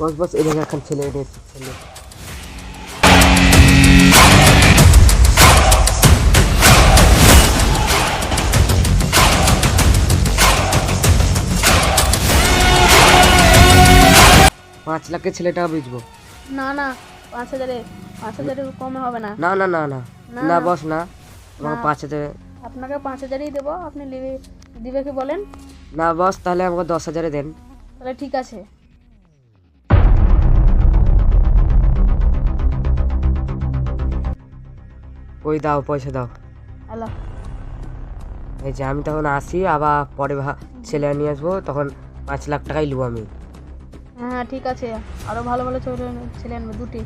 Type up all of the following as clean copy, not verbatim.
বস বস এদিকে এখন ছেলে এসেছে ছেলে। পাঁচ লাখের ছেলেটাও বেচবো। না না, 5,000-এ 5,000-এর কমে হবে না। না না না না না না বস না, না, আমাকে 5,000। আপনাকে 5,000-ই দেবো, আপনি দিবে কি বলেন? না বস তাহলে আমাকে 10,000 দেন। তাহলে ঠিক আছে। ওই দাও পয়সা দাও। হ্যালো, এই যে আমি তখন আসি আবার পরে ছেলে নিয়ে আসবো, তখন 5 লাখ টাকাই লুব আমি। হ্যাঁ ঠিক আছে, আরও ভালো ভালো ছেলে আনবে 2টি,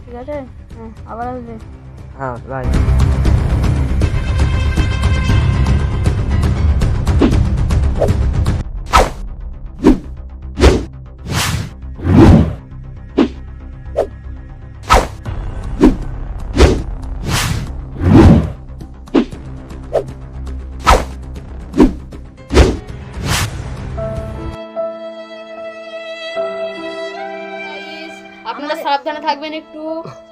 ঠিক আছে? হ্যাঁ, আবার আসবে। হ্যাঁ বাই। আপনারা সাবধানে থাকবেন একটু,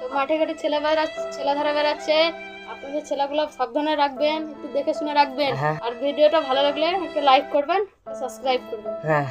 সব মাঠে ঘাটে ছেলে ধরে বেড়াচ্ছে, আপনাদের ছেলেগুলো সাবধানে রাখবেন, একটু দেখে শুনে রাখবেন। হ্যাঁ। আর ভিডিওটা ভালো লাগলে একটা লাইক করবেন, সাবস্ক্রাইব করবেন। হ্যাঁ